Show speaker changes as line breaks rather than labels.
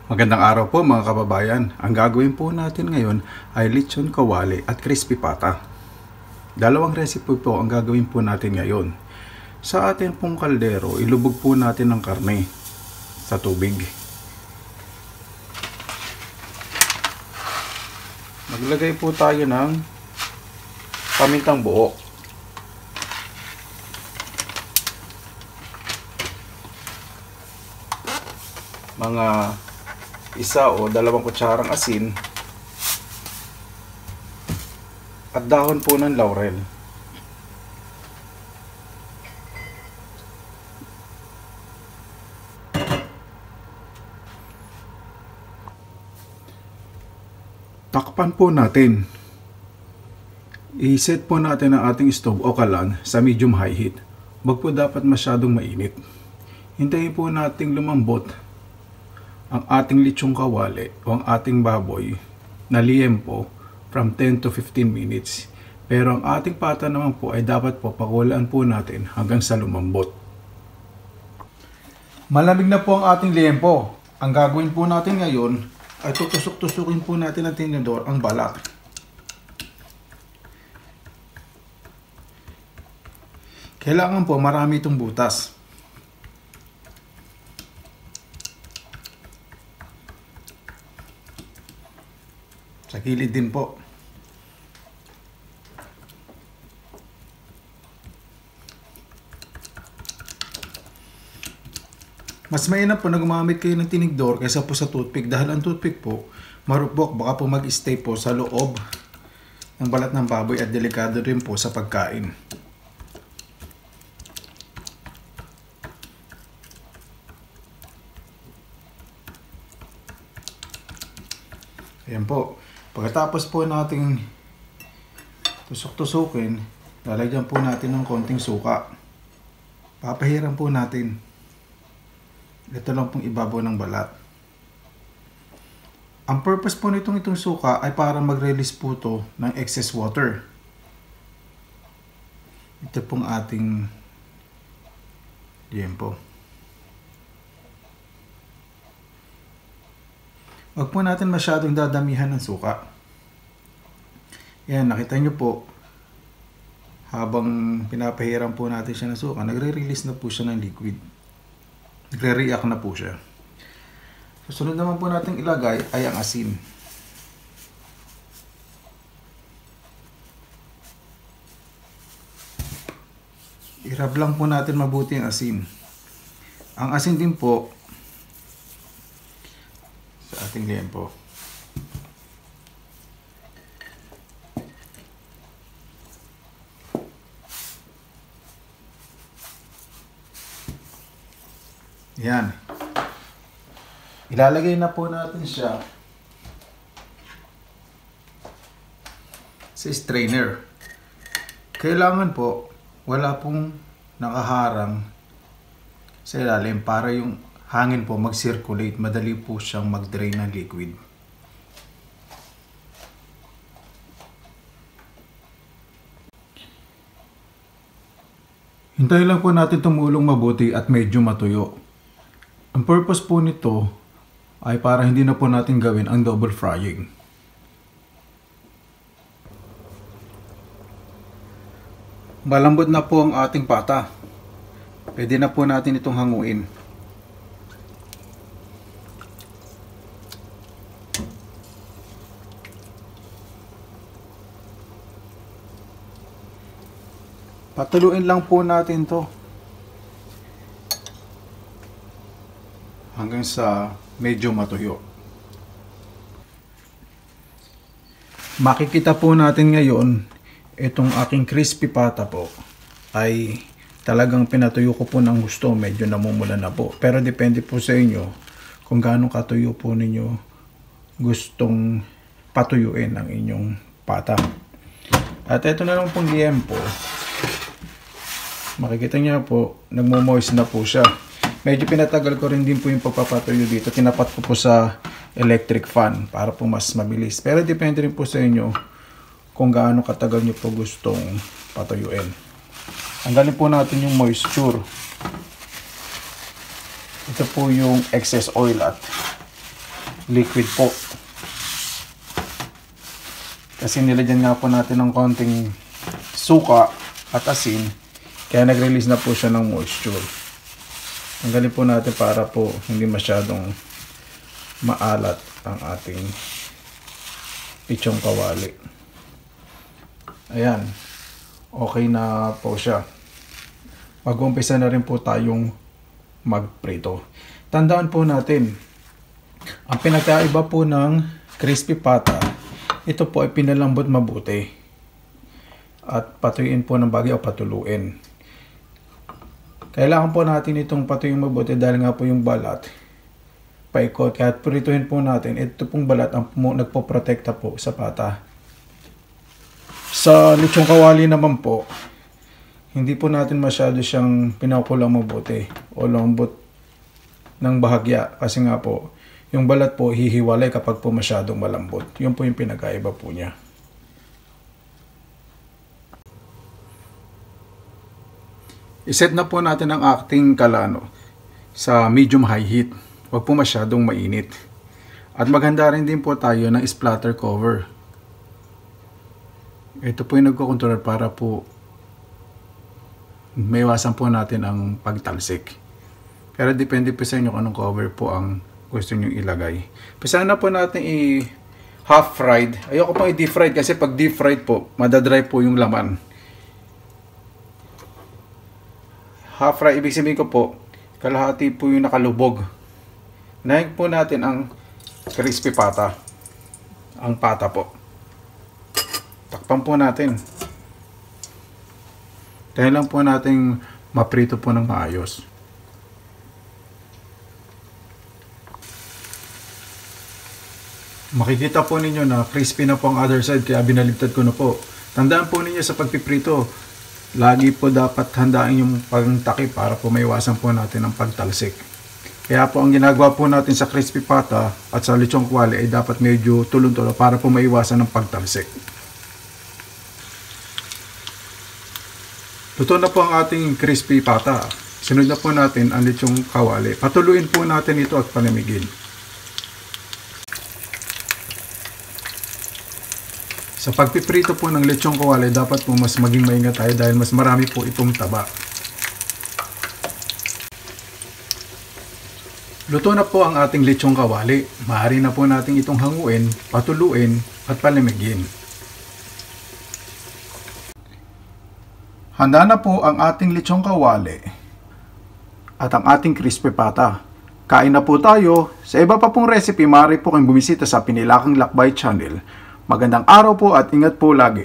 Magandang araw po mga kababayan. Ang gagawin po natin ngayon ay lechon kawali at crispy pata. Dalawang recipe po ang gagawin po natin ngayon. Sa atin pong kaldero, ilubog po natin ang karne sa tubig. Maglagay po tayo ng pamintang buo. Mga 1 o 2 kutsarang asin at dahon po ng laurel. Takpan po natin. I-set po natin ang ating stove o kalan sa medium high heat. Huwag po dapat masyadong mainit. Hintayin po nating lumambot ang ating lechong kawali o ang ating baboy na liempo from 10 to 15 minutes. Pero ang ating pata naman po ay dapat po pakulaan po natin hanggang sa lumambot. Malamig na po ang ating liempo. Ang gagawin po natin ngayon ay tutusok-tusukin po natin ng tinidor ang balat. Kailangan po marami itong butas. Sa gilid din po. Mas mainam po na gumamit kayo ng tinidor kaysa po sa toothpick dahil ang toothpick po marupok, baka po mag-stay po sa loob ng balat ng baboy at delikado rin po sa pagkain. Ayan po. Pagkatapos po nating tusok-tusukin, lalagyan po natin ng konting suka. Papahiran po natin. Ito lang pong ibabaw ng balat. Ang purpose po itong suka ay para mag-release po ito ng excess water. Ito pong ating liempo. Huwag po natin masyadong dadamihan ng suka. Yan, nakita nyo po, habang pinapahiram po natin siya ng suka, nagre-release na po siya ng liquid. Nagre-react na po siya. Susunod naman po natin ilagay ay ang asin. I-rub lang po natin mabuti ang asin. Ang asin din po sa ating liempo. Yan. Ilalagay na po natin siya sa strainer. Kailangan po wala pong nakaharang sa ilalim para yung hangin po mag-circulate, madali po siyang mag-drain ng liquid. Hintayin lang po natin tumulong mabuti at medyo matuyo. Ang purpose po nito ay para hindi na po natin gawin ang double frying. Malambot na po ang ating pata. Pwede na po natin itong hanguin. Patuluin lang po natin to hanggang sa medyo matuyo. Makikita po natin ngayon itong aking crispy pata po ay talagang pinatuyo ko po ng gusto, medyo namumula na po. Pero depende po sa inyo kung gaano katuyo po ninyo gustong patuyuin ang inyong pata. At ito na lang pong liempo. Makikita niyo po, nagmo-moist na po siya. Medyo pinatagal ko rin din po yung pagpapatuyo dito. Tinapat ko po sa electric fan para po mas mabilis. Pero depende rin po sa inyo kung gaano katagal niyo po gustong patuyuin. Tanggalin po natin yung moisture. Ito po yung excess oil at liquid po. Kasi nilagyan nga po natin ng konting suka at asin, kaya nag-release na po siya ng moisture. Tanggalin po natin para po hindi masyadong maalat ang ating lechong kawali. Ayan, okay na po siya. Mag-umpisa na rin po tayong magprito. Tandaan po natin, ang pinagkaiba po ng crispy pata, ito po ay pinalambot mabuti at patuyuin po ng bagay o patuluin. Kailangan po natin itong patuyuin mabuti dahil nga po yung balat paikot, kaya prituhin po natin. Ito pong balat ang nagpoprotekta po sa pata. Sa lechong kawali naman po, hindi po natin masyado siyang pinakulang mabuti o lambot ng bahagya, kasi nga po yung balat po hihiwalay kapag po masyadong malambot. Yun po yung pinagkaiba po niya. Iset na po natin ang ating kalano sa medium high heat. Huwag po masyadong mainit. At maghanda rin din po tayo ng splatter cover. Ito po yung nagkocontrol para po maiwasan po natin ang pagtalsik. Pero depende po sa inyo kung anong cover po ang gusto nyo ilagay. Pasahan na po natin half fried. Ayoko pang i-deep fried kasi pag deep fried po, madadry po yung laman. Half fried, ibig sabihin ko po, kalahati po yung nakalubog. Unahin po natin ang crispy pata. Ang pata po. Takpan po natin. Dahil lang po natin maprito po ng maayos. Makikita po ninyo na crispy na po ang other side, kaya binaligtad ko na po. Tandaan po ninyo sa pagpiprito, lagi po dapat handaan yung pagtakip para po maiwasan po natin ang pagtalsik. Kaya po ang ginagawa po natin sa crispy pata at sa lechong kawali ay dapat medyo tulon-tulo para po maiwasan ang pagtalsik. Luto na po ang ating crispy pata. Sunod na po natin ang lechong kawali. Patuluin po natin ito at palamigin. Sa pagpiprito po ng lechong kawali, dapat po mas maging maingat tayo dahil mas marami po itong taba. Luto na po ang ating lechong kawali. Maaari na po natin itong hanguin, patuluin at palamigin. Handa na po ang ating lechong kawali at ang ating crispy pata. Kain na po tayo. Sa iba pa pong recipe, maaari po kayong bumisita sa Pinilakang Lakbay channel. Magandang araw po at ingat po lagi.